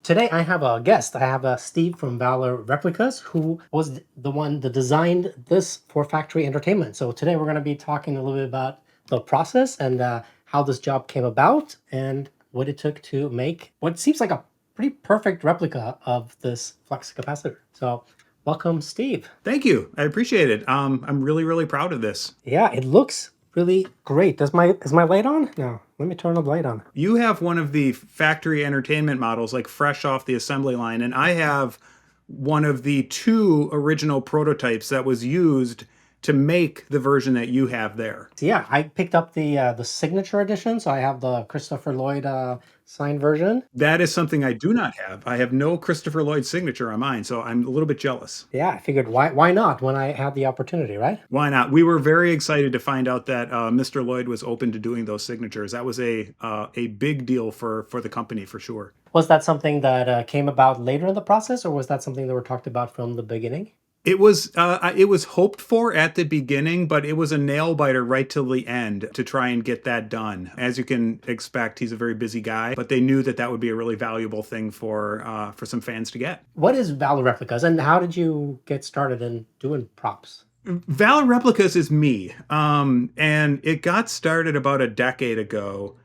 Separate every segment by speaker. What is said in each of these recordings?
Speaker 1: Today I have a guest. I have Steve from Valor Replicas, who was the one that designed this for factory entertainment. So today we're going to be talking a little bit about the process and how this job came about and what it took to make what seems like a pretty perfect replica of this flux capacitor. So welcome, Steve.
Speaker 2: Thank you. I appreciate it. I'm really, really proud of this.
Speaker 1: Yeah, it looks really great. Is my light on? No, let me turn the light on.
Speaker 2: You have one of the factory entertainment models, like fresh off the assembly line, and I have one of the two original prototypes that was used to make the version that you have there.
Speaker 1: Yeah, I picked up the signature edition, so I have the Christopher Lloyd signed version.
Speaker 2: That is something I do not have. I have no Christopher Lloyd signature on mine, so I'm a little bit jealous.
Speaker 1: Yeah, I figured why not when I had the opportunity, right?
Speaker 2: Why not? We were very excited to find out that Mr. Lloyd was open to doing those signatures. That was a big deal for the company for sure.
Speaker 1: Was that something that came about later in the process, or was that something that were talked about from the beginning?
Speaker 2: It was hoped for at the beginning, but it was a nail biter right till the end to try and get that done. As you can expect, he's a very busy guy, but they knew that that would be a really valuable thing for some fans to get.
Speaker 1: What is Valor Replicas, and how did you get started in doing props?
Speaker 2: Valor Replicas is me, and it got started about a decade ago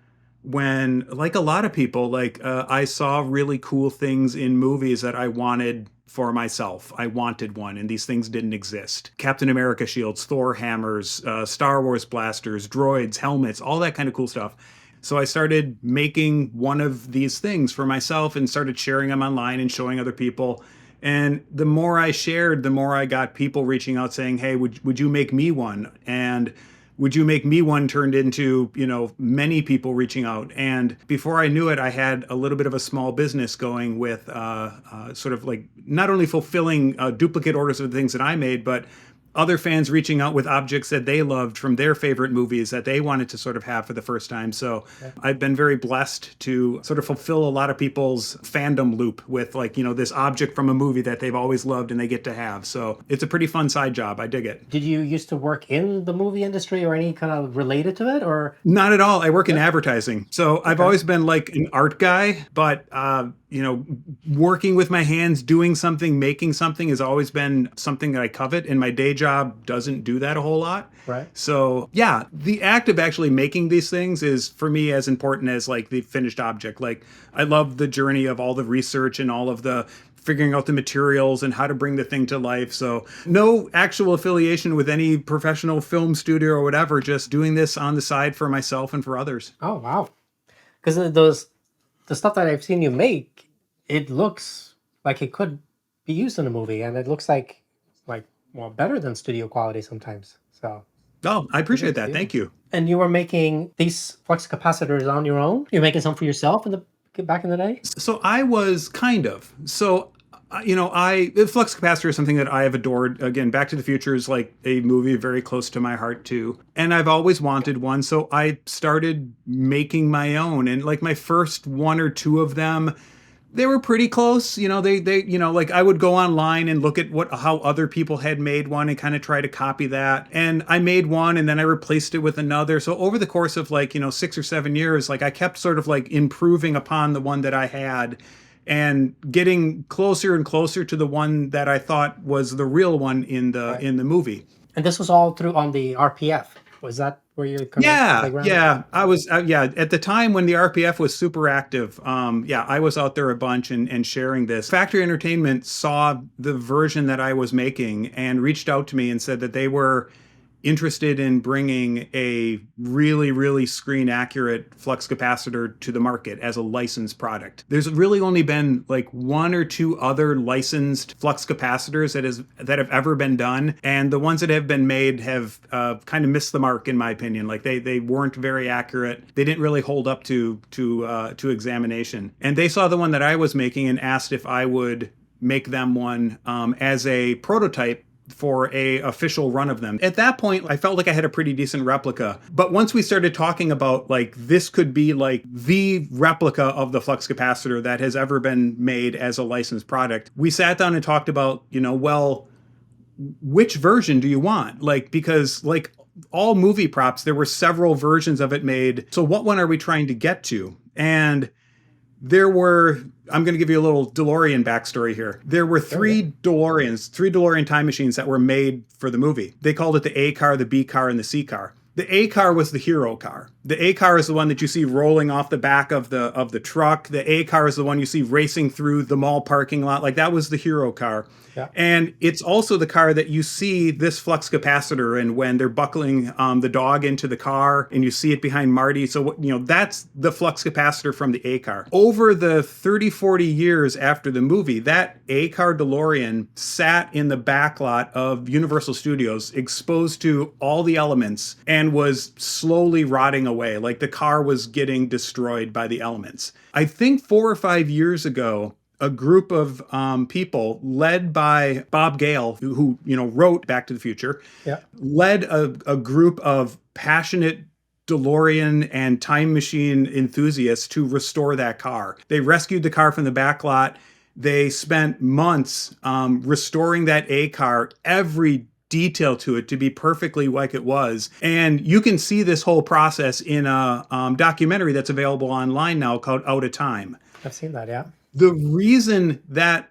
Speaker 2: when, like a lot of people, I saw really cool things in movies that I wanted for myself. I wanted one, and these things didn't exist. Captain America shields, Thor hammers, Star Wars blasters, droids, helmets, all that kind of cool stuff. So I started making one of these things for myself and started sharing them online and showing other people. And the more I shared, the more I got people reaching out saying, hey, would you make me one? And would you make me one turned into, many people reaching out. And before I knew it, I had a little bit of a small business going with sort of like not only fulfilling duplicate orders of the things that I made, but other fans reaching out with objects that they loved from their favorite movies that they wanted to sort of have for the first time. So I've been very blessed to sort of fulfill a lot of people's fandom loop with this object from a movie that they've always loved and they get to have. So it's a pretty fun side job. I dig it.
Speaker 1: Did you used to work in the movie industry or any kind of related to it, or?
Speaker 2: Not at all. I work in advertising. So I've always been like an art guy, but working with my hands, doing something, making something has always been something that I covet, and my day job doesn't do that a whole lot.
Speaker 1: Right.
Speaker 2: So yeah, the act of actually making these things is for me as important as like the finished object. Like I love the journey of all the research and all of the figuring out the materials and how to bring the thing to life. So no actual affiliation with any professional film studio or whatever, just doing this on the side for myself and for others.
Speaker 1: Oh, wow. Because the stuff that I've seen you make, it looks like it could be used in a movie, and it looks like better than studio quality sometimes. So
Speaker 2: Oh, I appreciate that.
Speaker 1: yeah.
Speaker 2: Thank you.
Speaker 1: And you were making these flux capacitors on your own? You're making some for yourself back in the day?
Speaker 2: So I was kind of. So, Flux Capacitor is something that I have adored. Again, Back to the Future is like a movie very close to my heart too. And I've always wanted one. So I started making my own. And like my first one or two of them, they were pretty close. I would go online and look at how other people had made one and kind of try to copy that. And I made one and then I replaced it with another. So over the course of 6 or 7 years, I kept sort of improving upon the one that I had and getting closer and closer to the one that I thought was the real one in the movie.
Speaker 1: And this was all through on the RPF. Was that where you're kind of playground?
Speaker 2: Yeah. I was, at the time when the RPF was super active, I was out there a bunch and sharing this. Factory Entertainment saw the version that I was making and reached out to me and said that they were interested in bringing a really, really screen accurate flux capacitor to the market as a licensed product. There's really only been like one or two other licensed flux capacitors that have ever been done. And the ones that have been made have kind of missed the mark, in my opinion. Like they weren't very accurate. They didn't really hold up to examination. And they saw the one that I was making and asked if I would make them one as a prototype for a official run of them. At that point, I felt like I had a pretty decent replica. But once we started talking about this could be the replica of the flux capacitor that has ever been made as a licensed product, we sat down and talked about, which version do you want? Because all movie props, there were several versions of it made. So what one are we trying to get to? And there were I'm going to give you a little DeLorean backstory here. There were
Speaker 1: Sure, yeah.
Speaker 2: three DeLorean time machines that were made for the movie. They called it the A car, the B car, and the C car. The A car was the hero car. The A car is the one that you see rolling off the back of the truck. The A car is the one you see racing through the mall parking lot. Like that was the hero car.
Speaker 1: Yeah.
Speaker 2: And it's also the car that you see this flux capacitor in when they're buckling the dog into the car, and you see it behind Marty. So, that's the flux capacitor from the A car. Over the 30, 40 years after the movie, that A car DeLorean sat in the back lot of Universal Studios, exposed to all the elements, and was slowly rotting away. Like the car was getting destroyed by the elements. I think 4 or 5 years ago, a group of people led by Bob Gale, who wrote Back to the Future,
Speaker 1: Yeah.
Speaker 2: led a group of passionate DeLorean and time machine enthusiasts to restore that car. They rescued the car from the back lot. They spent months restoring that A car, every detail to it to be perfectly like it was. And you can see this whole process in a documentary that's available online now called Out of Time.
Speaker 1: I've seen that, yeah.
Speaker 2: The reason that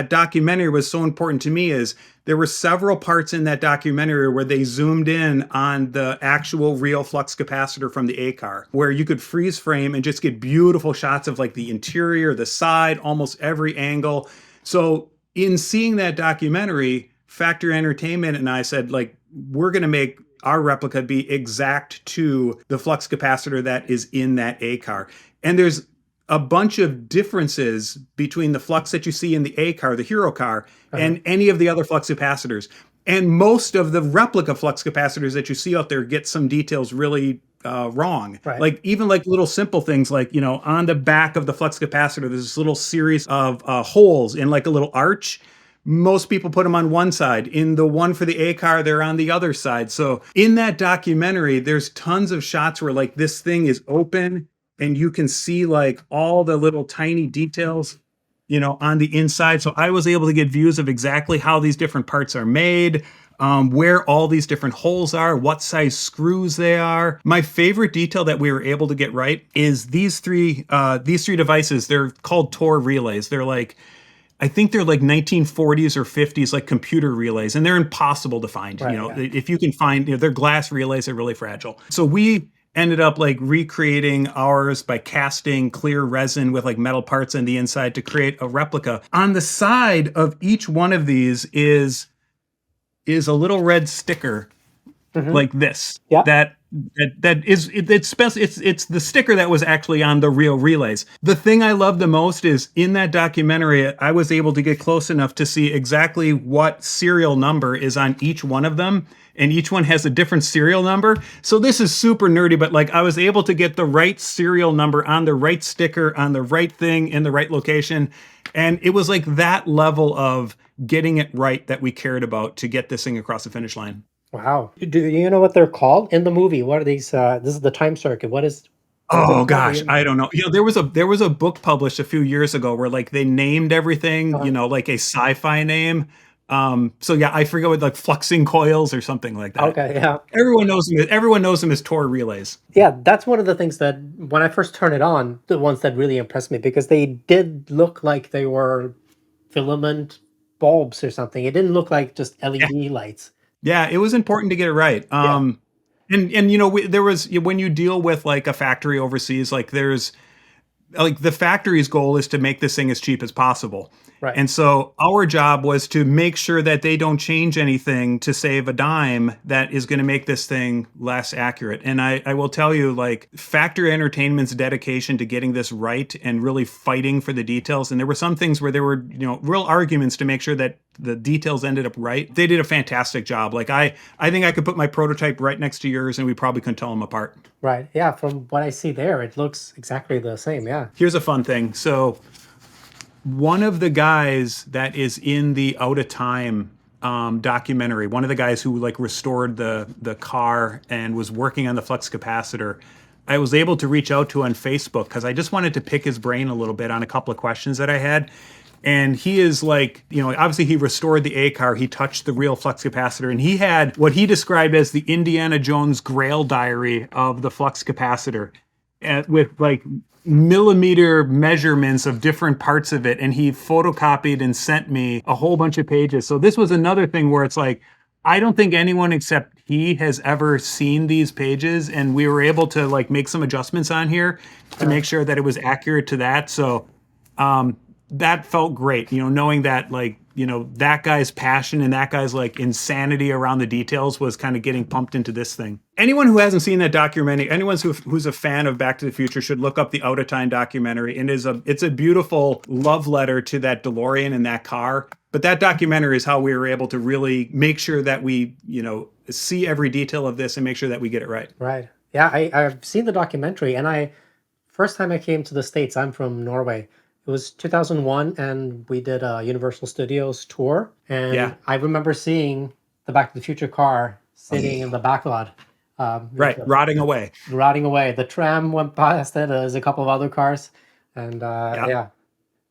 Speaker 2: documentary was so important to me is there were several parts in that documentary where they zoomed in on the actual real flux capacitor from the A car, where you could freeze frame and just get beautiful shots of like the interior, the side, almost every angle. So in seeing that documentary, Factory Entertainment and I said, like, we're going to make our replica be exact to the flux capacitor that is in that A car. And there's a bunch of differences between the flux that you see in the A car, the hero car, and any of the other flux capacitors. And most of the replica flux capacitors that you see out there get some details really wrong.
Speaker 1: Right.
Speaker 2: Like even like little simple things like, on the back of the flux capacitor, there's this little series of holes in like a little arch. Most people put them on one side. In the one for the A car, they're on the other side. So in that documentary, there's tons of shots where like this thing is open and you can see like all the little tiny details, on the inside. So I was able to get views of exactly how these different parts are made, where all these different holes are, what size screws they are. My favorite detail that we were able to get right is these three devices. They're called Tor relays. I think they're like 1940s or 50s, like computer relays, and they're impossible to find.
Speaker 1: Right,
Speaker 2: If you can find, they're glass relays, they're really fragile. So we ended up like recreating ours by casting clear resin with like metal parts in the inside to create a replica. On the side of each one of these is a little red sticker like this.
Speaker 1: Yeah.
Speaker 2: It's the sticker that was actually on the real relays. The thing I love the most is in that documentary, I was able to get close enough to see exactly what serial number is on each one of them. And each one has a different serial number. So this is super nerdy, but like I was able to get the right serial number on the right sticker, on the right thing, in the right location. And it was like that level of getting it right that we cared about to get this thing across the finish line.
Speaker 1: Wow. Do you know what they're called in the movie? What are these? This is the time circuit. What is it
Speaker 2: Oh
Speaker 1: called?
Speaker 2: gosh, I don't know. There was a book published a few years ago where like they named everything, like a sci-fi name. So yeah, I forget what, like fluxing coils or something like that.
Speaker 1: Okay, yeah.
Speaker 2: Everyone knows them as Tor relays.
Speaker 1: Yeah, that's one of the things that when I first turned it on, the ones that really impressed me because they did look like they were filament bulbs or something. It didn't look like just LED lights.
Speaker 2: Yeah, it was important to get it right. And there was, when you deal with like a factory overseas, like there's like the factory's goal is to make this thing as cheap as possible.
Speaker 1: Right.
Speaker 2: And so our job was to make sure that they don't change anything to save a dime that is going to make this thing less accurate. And I will tell you, like, Factory Entertainment's dedication to getting this right and really fighting for the details. And there were some things where there were, real arguments to make sure that the details ended up right. They did a fantastic job. Like, I think I could put my prototype right next to yours and we probably couldn't tell them apart.
Speaker 1: Right. Yeah. From what I see there, it looks exactly the same. Yeah.
Speaker 2: Here's a fun thing. So one of the guys that is in the Out of Time documentary, one of the guys who like restored the car and was working on the flux capacitor, I was able to reach out to on Facebook because I just wanted to pick his brain a little bit on a couple of questions that I had. And he is like, obviously he restored the A-car, he touched the real flux capacitor, and he had what he described as the Indiana Jones Grail diary of the flux capacitor. with like millimeter measurements of different parts of it, and he photocopied and sent me a whole bunch of pages. So this was another thing where it's like, I don't think anyone except he has ever seen these pages, and we were able to like make some adjustments on here to make sure that it was accurate to that. So that felt great, knowing that like, that guy's passion and that guy's like insanity around the details was kind of getting pumped into this thing. Anyone who hasn't seen that documentary, anyone who's a fan of Back to the Future should look up the Out of Time documentary. And it's a beautiful love letter to that DeLorean and that car. But that documentary is how we were able to really make sure that we, see every detail of this and make sure that we get it right.
Speaker 1: Right. Yeah, I've seen the documentary, and first time I came to the States, I'm from Norway. It was 2001, and we did a Universal Studios tour. And
Speaker 2: Yeah.
Speaker 1: I remember seeing the Back to the Future car sitting in the back lot.
Speaker 2: Right, rotting away.
Speaker 1: Rotting away. The tram went past it. There's a couple of other cars. And yeah.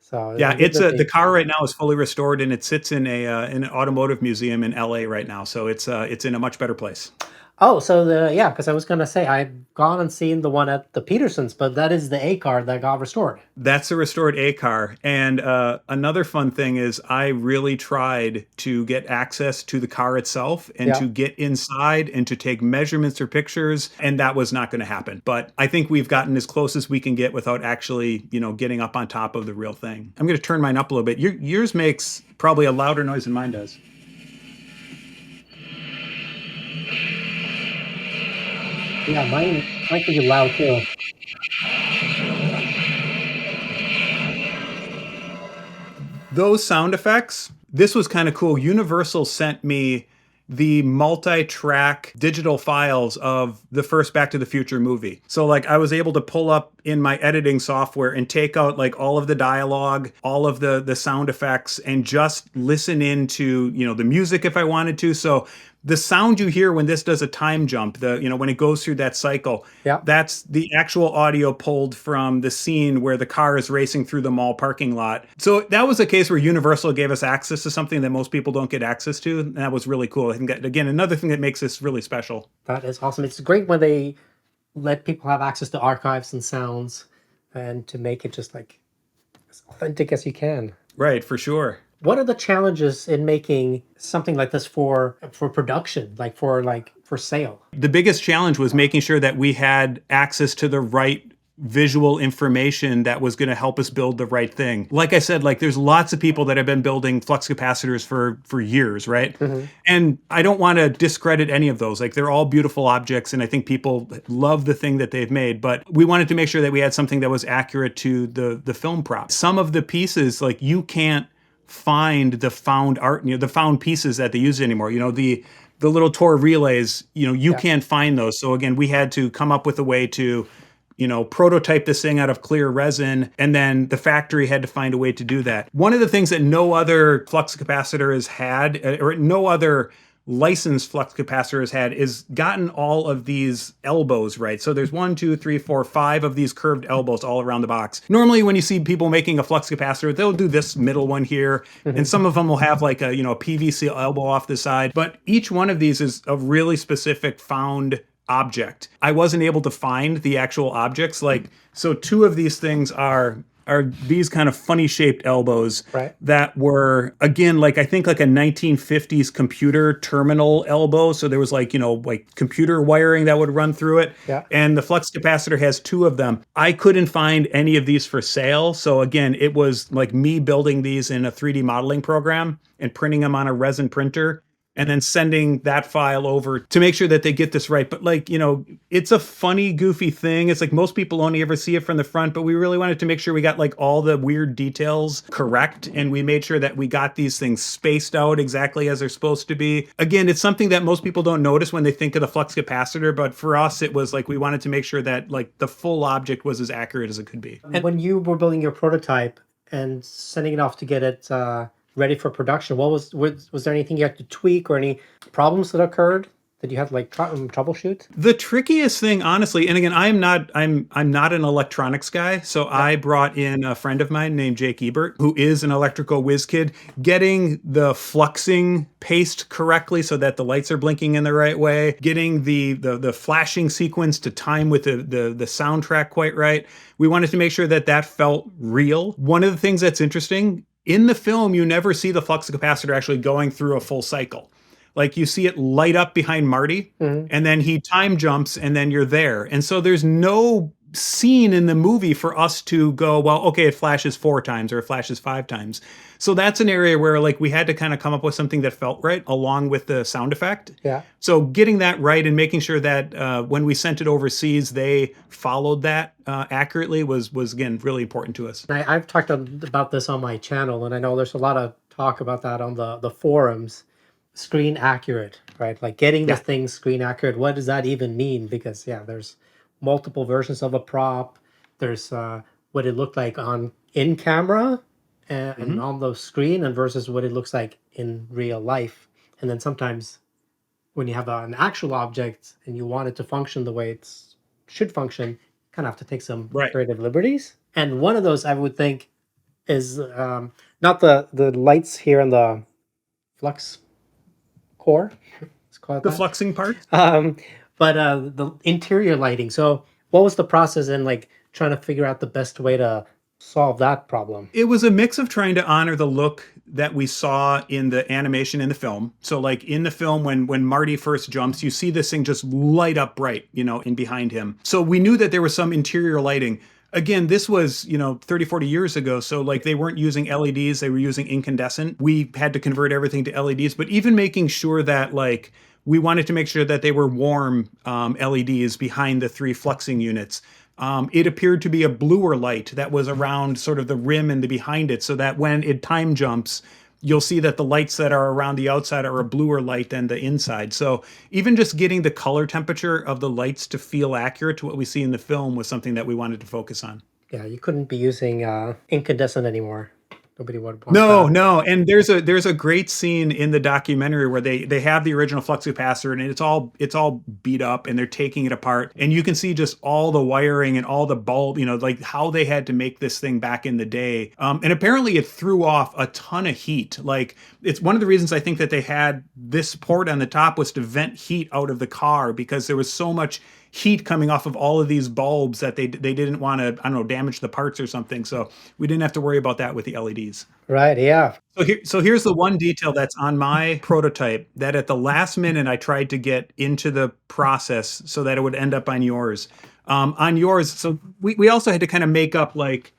Speaker 1: So
Speaker 2: Yeah,
Speaker 1: it's a
Speaker 2: the car right now is fully restored, and it sits in an automotive museum in LA right now. So it's in a much better place.
Speaker 1: Oh, so because I was gonna say I've gone and seen the one at the Petersons, but that is the A-Car that got restored.
Speaker 2: That's a restored A-Car. And another fun thing is I really tried to get access to the car itself and to get inside and to take measurements or pictures, and that was not going to happen. But I think we've gotten as close as we can get without actually, getting up on top of the real thing. I'm going to turn mine up a little bit. Yours makes probably a louder noise than mine does.
Speaker 1: Yeah, mine can be loud too.
Speaker 2: Those sound effects, this was kind of cool. Universal sent me the multi-track digital files of the first Back to the Future movie. So like I was able to pull up in my editing software and take out like all of the dialogue, all of the sound effects, and just listen into, the music if I wanted to. So the sound you hear when this does a time jump, when it goes through that cycle, that's the actual audio pulled from the scene where the car is racing through the mall parking lot. So that was a case where Universal gave us access to something that most people don't get access to. And that was really cool. I think, again, another thing that makes this really special.
Speaker 1: That is awesome. It's great when they let people have access to archives and sounds, and to make it just like as authentic as you can.
Speaker 2: Right, for sure.
Speaker 1: What are the challenges in making something like this for production, for sale?
Speaker 2: The biggest challenge was making sure that we had access to the right visual information that was going to help us build the right thing. Like I said, like there's lots of people that have been building flux capacitors for years, right? Mm-hmm. And I don't want to discredit any of those. Like they're all beautiful objects, and I think people love the thing that they've made, but we wanted to make sure that we had something that was accurate to the film prop. Some of the pieces, like you can't find the found art, the found pieces that they use anymore. The little Tor relays, you can't find those. So again, we had to come up with a way to, prototype this thing out of clear resin, and then the factory had to find a way to do that. One of the things that no other flux capacitor has had, or no other licensed flux capacitor has had, is gotten all of these elbows right. So there's 1, 2, 3, 4, 5 of these curved elbows all around the box. Normally when you see people making a flux capacitor, they'll do this middle one here, and some of them will have like a PVC elbow off the side, but each one of these is a really specific found object. I wasn't able to find the actual objects. Like, so 2 of these things are these kind of funny shaped elbows that were, again, like I think like a 1950s computer terminal elbow. So there was like, like computer wiring that would run through it. Yeah. And the flux capacitor has 2 of them. I couldn't find any of these for sale. So again, it was like me building these in a 3D modeling program and printing them on a resin printer, and then sending that file over to make sure that they get this right. But like, it's a funny, goofy thing. It's like most people only ever see it from the front, but we really wanted to make sure we got like all the weird details correct. And we made sure that we got these things spaced out exactly as they're supposed to be. Again, it's something that most people don't notice when they think of the flux capacitor, but for us, it was like we wanted to make sure that like the full object was as accurate as it could be.
Speaker 1: And when you were building your prototype and sending it off to get it ready for production, was there anything you had to tweak or any problems that occurred Did you have to like troubleshoot?
Speaker 2: The trickiest thing, honestly, and again, I'm not an electronics guy, so
Speaker 1: Yeah.
Speaker 2: I brought in a friend of mine named Jake Ebert, who is an electrical whiz kid, getting the fluxing paced correctly so that the lights are blinking in the right way, getting the flashing sequence to time with the soundtrack quite right. We wanted to make sure that that felt real. One of the things that's interesting in the film, you never see the flux capacitor actually going through a full cycle. Like you see it light up behind Marty,
Speaker 1: Hmm.
Speaker 2: and then he time jumps, and then you're there. And so there's no scene in the movie for us to go, well, okay, it flashes 4 times or it flashes 5 times. So that's an area where like we had to kind of come up with something that felt right along with the sound effect.
Speaker 1: Yeah.
Speaker 2: So getting that right and making sure that when we sent it overseas, they followed that accurately was again really important to us.
Speaker 1: I've talked about this on my channel, and I know there's a lot of talk about that on the forums. Screen accurate, right? Like getting the
Speaker 2: Yeah.
Speaker 1: thing screen accurate. What does that even mean? Because yeah, there's multiple versions of a prop. There's what it looked like on in camera and
Speaker 2: Mhm.
Speaker 1: on the screen, and versus what it looks like in real life. And then sometimes when you have an actual object and you want it to function the way it should function, kind of have to take some
Speaker 2: Right.
Speaker 1: creative liberties. And one of those I would think is not the lights here in the flux core. Let's call it
Speaker 2: The
Speaker 1: that.
Speaker 2: fluxing part.
Speaker 1: Um, but the interior lighting. So, what was the process in like trying to figure out the best way to solve that problem?
Speaker 2: It was a mix of trying to honor the look that we saw in the animation in the film. So like in the film when Marty first jumps, you see this thing just light up bright, in behind him. So we knew that there was some interior lighting. Again, this was, 30, 40 years ago. So like they weren't using LEDs, they were using incandescent. We had to convert everything to LEDs, but even making sure that like we wanted to make sure that they were warm LEDs behind the 3 fluxing units. It appeared to be a bluer light that was around sort of the rim and the behind it, so that when it time jumps, you'll see that the lights that are around the outside are a bluer light than the inside. So even just getting the color temperature of the lights to feel accurate to what we see in the film was something that we wanted to focus on.
Speaker 1: Yeah, you couldn't be using incandescent anymore. Nobody would want
Speaker 2: No,
Speaker 1: that.
Speaker 2: no, and there's a great scene in the documentary where they have the original flux capacitor and it's all beat up and they're taking it apart and you can see just all the wiring and all the bulb, like how they had to make this thing back in the day. And apparently it threw off a ton of heat. Like it's one of the reasons I think that they had this port on the top was to vent heat out of the car because there was so much heat coming off of all of these bulbs that they didn't want to, I don't know, damage the parts or something. So we didn't have to worry about that with the LEDs.
Speaker 1: Right? Yeah.
Speaker 2: So here's the one detail that's on my prototype that at the last minute I tried to get into the process so that it would end up on yours. On yours, so we also had to kind of make up like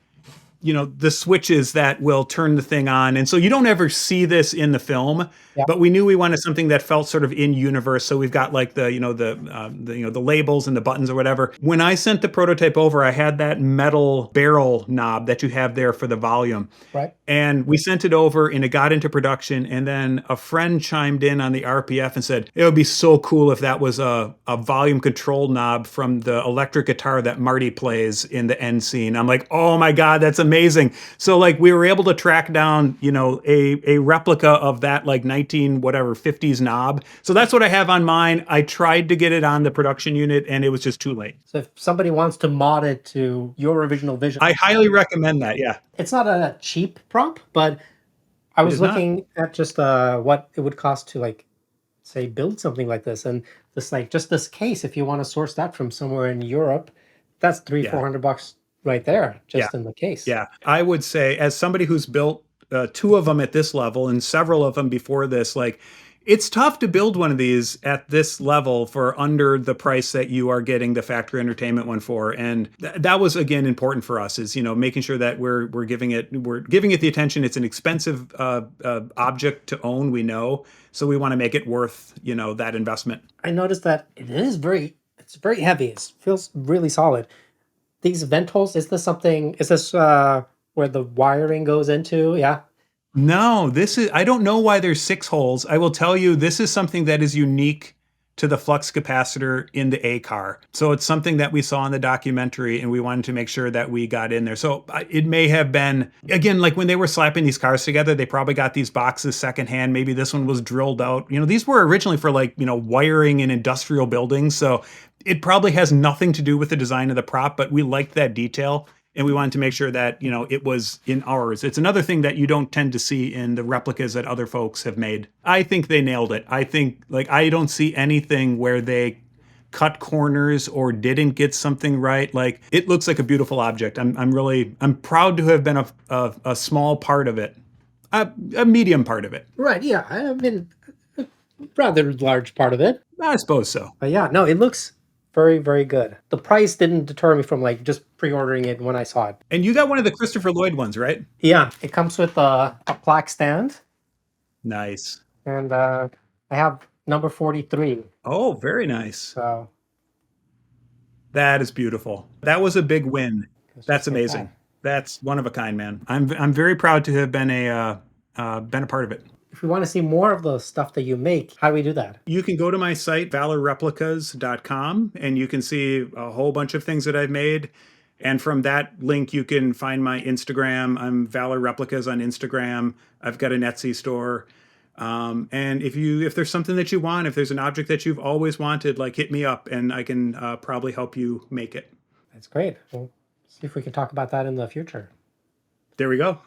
Speaker 2: the switches that will turn the thing on. And so you don't ever see this in the film,
Speaker 1: Yeah.
Speaker 2: but we knew we wanted something that felt sort of in universe. So we've got like the labels and the buttons or whatever. When I sent the prototype over, I had that metal barrel knob that you have there for the volume.
Speaker 1: Right.
Speaker 2: And we sent it over and it got into production. And then a friend chimed in on the RPF and said, it would be so cool if that was a volume control knob from the electric guitar that Marty plays in the end scene. I'm like, oh my God, that's amazing. So like we were able to track down, a replica of that like 50s knob. So that's what I have on mine. I tried to get it on the production unit and it was just too late.
Speaker 1: So if somebody wants to mod it to your original vision,
Speaker 2: I highly recommend that. Yeah.
Speaker 1: it's not a cheap prop, but I
Speaker 2: It
Speaker 1: was
Speaker 2: is not.
Speaker 1: looking at just what it would cost to like say build something like this, and this like just this case. If you want to source that from somewhere in Europe, that's three
Speaker 2: Yeah.
Speaker 1: $400 right there just
Speaker 2: Yeah.
Speaker 1: in the case.
Speaker 2: Yeah, I would say as somebody who's built 2 of them at this level and several of them before this, like it's tough to build one of these at this level for under the price that you are getting the factory entertainment one for. And that was again important for us is making sure that we're giving it the attention. It's an expensive object to own, we know, so we want to make it worth that investment.
Speaker 1: I noticed that it's very heavy. It feels really solid. These vent holes, is this where the wiring goes into? Yeah.
Speaker 2: No, I don't know why there's 6 holes. I will tell you, this is something that is unique to the flux capacitor in the A-Car. So it's something that we saw in the documentary, and we wanted to make sure that we got in there. So it may have been, again, like when they were slapping these cars together, they probably got these boxes secondhand. Maybe this one was drilled out. You know, these were originally for like, you know, wiring in industrial buildings. So it probably has nothing to do with the design of the prop, but we liked that detail. And we wanted to make sure that, you know, it was in ours. It's another thing that you don't tend to see in the replicas that other folks have made. I think they nailed it. I think, like, I don't see anything where they cut corners or didn't get something right. Like, it looks like a beautiful object. I'm proud to have been a small part of it, a medium part of it.
Speaker 1: Right, yeah. I mean, a rather large part of it.
Speaker 2: I suppose so.
Speaker 1: But yeah, no, it looks very, very good. The price didn't deter me from like just pre-ordering it when I saw it.
Speaker 2: And you got one of the Christopher Lloyd ones, right?
Speaker 1: Yeah, it comes with a plaque stand,
Speaker 2: Nice.
Speaker 1: and I have number 43.
Speaker 2: Oh, very nice.
Speaker 1: So
Speaker 2: That is beautiful. That was a big win.
Speaker 1: let's
Speaker 2: That's
Speaker 1: just get
Speaker 2: amazing.
Speaker 1: that.
Speaker 2: That's one of a kind, man. I'm very proud to have been a part of it.
Speaker 1: If we want to see more of the stuff that you make, how do we do that?
Speaker 2: You can go to my site, valorreplicas.com, and you can see a whole bunch of things that I've made. And from that link, you can find my Instagram. I'm Valor Replicas on Instagram. I've got an Etsy store. And if there's something that you want, if there's an object that you've always wanted, like, hit me up and I can probably help you make it.
Speaker 1: That's great. We'll see if we can talk about that in the future.
Speaker 2: There we go.